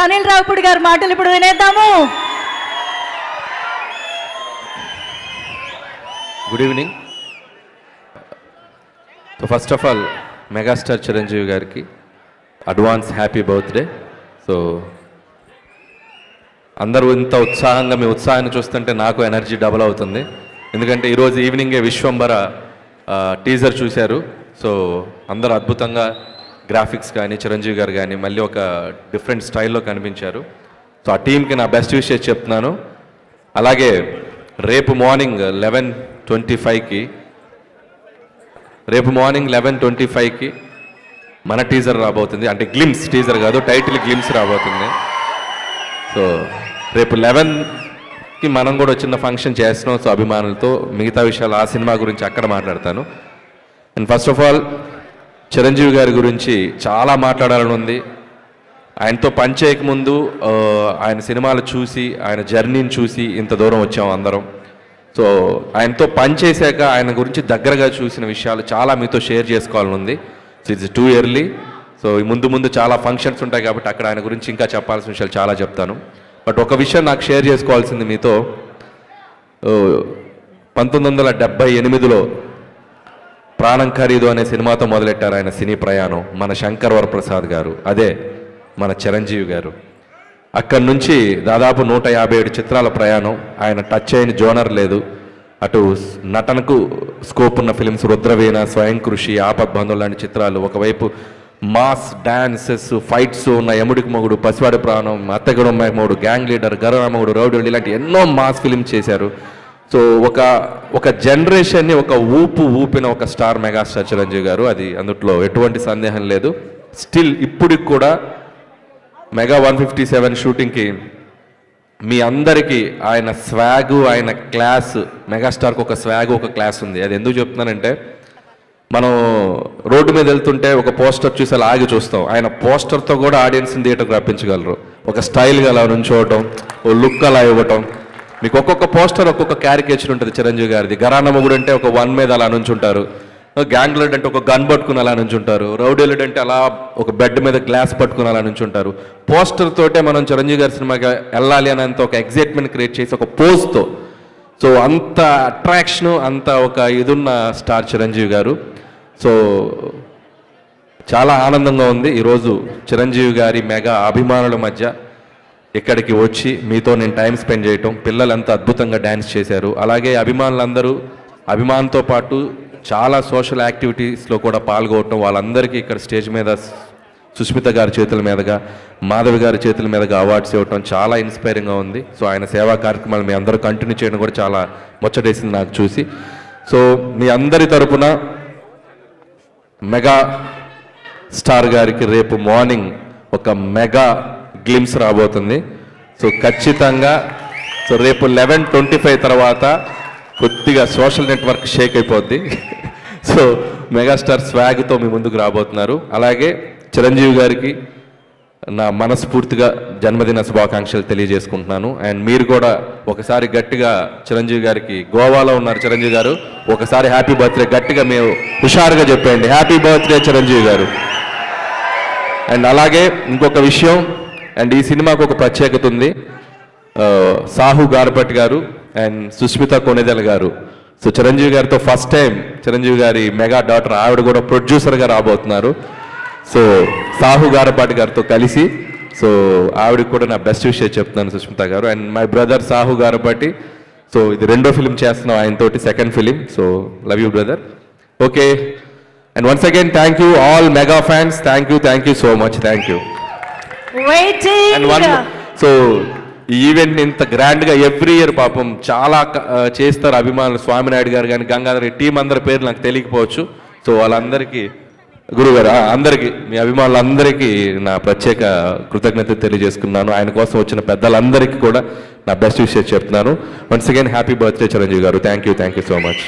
Director Anil Ravipudi గారి మాటలు ఇప్పుడు వినేద్దాము. Good evening. So first of all megastar Chiranjeevi గారికి అడ్వాన్స్ హ్యాపీ బర్త్డే. సో అందరూ ఇంత ఉత్సాహంగా మీ ఉత్సాహాన్ని చూస్తుంటే నాకు ఎనర్జీ డబుల్ అవుతుంది. ఎందుకంటే ఈరోజు ఈవినింగే విశ్వంబర టీజర్ చూశారు. సో అందరూ అద్భుతంగా గ్రాఫిక్స్ కానీ చిరంజీవి గారు కానీ మళ్ళీ ఒక డిఫరెంట్ స్టైల్లో కనిపించారు. సో ఆ టీంకి నా బెస్ట్ విషెస్ చెప్తున్నాను. అలాగే రేపు మార్నింగ్ 11:25కి మన టీజర్ రాబోతుంది. అంటే గ్లిమ్స్ టీజర్ కాదు, టైటిల్ గ్లిమ్స్ రాబోతుంది. సో రేపు 11కి మనం కూడా చిన్న ఫంక్షన్ చేస్తున్నాం. సో అభిమానులతో మిగతా విషయాలు ఆ సినిమా గురించి అక్కడ మాట్లాడతాను. And first of all Chiranjeevi గారి గురించి చాలా మాట్లాడాలని ఉంది. ఆయనతో పనిచేయకముందు ఆయన సినిమాలు చూసి ఆయన జర్నీని చూసి ఇంత దూరం వచ్చాము అందరం. సో ఆయనతో పనిచేశాక ఆయన గురించి దగ్గరగా చూసిన విషయాలు చాలా మీతో షేర్ చేసుకోవాలని ఉంది. So it's too early. So ముందు చాలా ఫంక్షన్స్ ఉంటాయి కాబట్టి అక్కడ ఆయన గురించి ఇంకా చెప్పాల్సిన విషయాలు చాలా చెప్తాను. బట్ ఒక విషయం నాకు షేర్ చేసుకోవాల్సింది మీతో. 1978లో ప్రాణం ఖరీదు అనే సినిమాతో మొదలెట్టారు ఆయన సినీ ప్రయాణం మన శంకర్ వరప్రసాద్ గారు, అదే మన చిరంజీవి గారు. అక్కడి నుంచి దాదాపు 157 చిత్రాల ప్రయాణం. ఆయన టచ్ అయిన జోనర్ లేదు. అటు నటనకు స్కోప్ ఉన్న ఫిలిమ్స్ రుద్రవీణ, స్వయం కృషి, ఆపద్బంధువులు లాంటి చిత్రాలు. ఒకవైపు మాస్ డాన్సెస్, ఫైట్స్ ఉన్న యముడికి మొగుడు, పసివాడి ప్రాణం, అత్తగడు మొగుడు, గ్యాంగ్ లీడర్, గరరామగుడు, రౌడీ ఇలాంటి ఎన్నో మాస్ ఫిలిమ్స్ చేశారు. సో ఒక జనరేషన్ని ఒక ఊపిన ఒక స్టార్ మెగాస్టార్ చిరంజీవి గారు. అది అందుట్లో ఎటువంటి సందేహం లేదు. స్టిల్ ఇప్పటికి కూడా మెగా 157 షూటింగ్కి మీ అందరికీ ఆయన స్వాగు, ఆయన క్లాస్, మెగాస్టార్కి ఒక స్వాగు, ఒక క్లాస్ ఉంది. అది ఎందుకు చెప్తున్నానంటే, మనం రోడ్డు మీద వెళ్తుంటే ఒక పోస్టర్ చూసి అలా ఆగి చూస్తాం. ఆయన పోస్టర్తో కూడా ఆడియన్స్ని థియేటర్కి రప్పించగలరు. ఒక స్టైల్గా అలా నుంచోవటం, ఓ లుక్ అలా ఇవ్వటం. మీకు ఒక్కొక్క పోస్టర్ ఒక్కొక్క క్యారికేచర్ ఉంటుంది చిరంజీవి గారిది. గరానమ్మగుడు అంటే ఒక వన్ మీద అలా నుంచుంటారు, గ్యాంగ్ లీడర్ అంటే ఒక గన్ పట్టుకుని అలా నుంచుంటారు, రౌడీ లీడర్ అంటే అలా ఒక బెడ్ మీద గ్లాస్ పట్టుకుని అలా నుంచుంటారు. పోస్టర్ తోటే మనం చిరంజీవి గారి సినిమాకి వెళ్ళాలి అనేంత ఒక ఎగ్జైట్మెంట్ క్రియేట్ చేసి ఒక పోజ్తో. సో అంత అట్రాక్షన్, అంత ఒక ఇదున్న స్టార్ చిరంజీవి గారు. సో చాలా ఆనందంగా ఉంది ఈరోజు చిరంజీవి గారి మెగా అభిమానుల మధ్య ఇక్కడికి వచ్చి మీతో నేను టైం స్పెండ్ చేయటం. పిల్లలు ఎంత అద్భుతంగా డ్యాన్స్ చేశారు. అలాగే అభిమానులందరూ అభిమానంతో పాటు చాలా సోషల్ యాక్టివిటీస్లో కూడా పాల్గొనటం. వాళ్ళందరికీ ఇక్కడ స్టేజ్ మీద సుష్మిత గారి చేతుల మీదుగా, మాధవి గారి చేతుల మీదుగా అవార్డ్స్ ఇవ్వటం చాలా ఇన్స్పైరింగ్గా ఉంది. సో ఆయన సేవా కార్యక్రమాలు మీ అందరూ కంటిన్యూ చేయడం కూడా చాలా ముచ్చటేసింది నాకు చూసి. సో మీ అందరి తరపున మెగా స్టార్ గారికి రేపు మార్నింగ్ ఒక మెగా గ్లిమ్స్ రాబోతుంది. సో ఖచ్చితంగా సో రేపు 11:25 తర్వాత కొద్దిగా సోషల్ నెట్వర్క్ షేక్ అయిపోద్ది. సో మెగాస్టార్ స్వాగ్తో మీ ముందుకు రాబోతున్నారు. అలాగే చిరంజీవి గారికి నా మనస్ఫూర్తిగా జన్మదిన శుభాకాంక్షలు తెలియజేసుకుంటున్నాను. అండ్ మీరు కూడా ఒకసారి గట్టిగా చిరంజీవి గారికి, గోవాలో ఉన్నారు చిరంజీవి గారు, ఒకసారి హ్యాపీ బర్త్డే గట్టిగా మీరు హుషారుగా చెప్పండి, హ్యాపీ బర్త్డే చిరంజీవి గారు. అండ్ అలాగే ఇంకొక విషయం, అండ్ ఈ సినిమాకు ఒక ప్రత్యేకత ఉంది. సాహు గారపట్టి గారు అండ్ సుష్మిత కొణిదెల గారు. సో చిరంజీవి గారితో ఫస్ట్ టైం చిరంజీవి గారి మెగా డాటర్ ఆవిడ కూడా ప్రొడ్యూసర్గా రాబోతున్నారు. సో సాహు గారపాటి గారితో కలిసి. సో ఆవిడకి కూడా నా బెస్ట్ విషయం చెప్తున్నాను సుష్మిత గారు. And my brother Sahu Garapati. So ఇది 2వ ఫిలిం చేస్తున్నాం ఆయనతోటి, second film. So love you brother. Okay, and once again thank you all mega fans. Thank you so much. Thank you. So ఈ ఈవెంట్ని ఇంత గ్రాండ్గా ఎవ్రీ ఇయర్ పాపం చాలా చేస్తారు అభిమానులు. స్వామినాయుడు గారు కానీ, గంగాధర్ టీం అందరి పేరు నాకు తెలియకపోవచ్చు. సో వాళ్ళందరికీ, గురుగారు అందరికీ, మీ అభిమానులందరికీ నా ప్రత్యేక కృతజ్ఞత తెలియజేసుకున్నాను. ఆయన కోసం వచ్చిన పెద్దలందరికీ కూడా నా బెస్ట్ విషయం చెప్తున్నాను. Once again happy birthday Chiranjeevi garu. Thank you so much.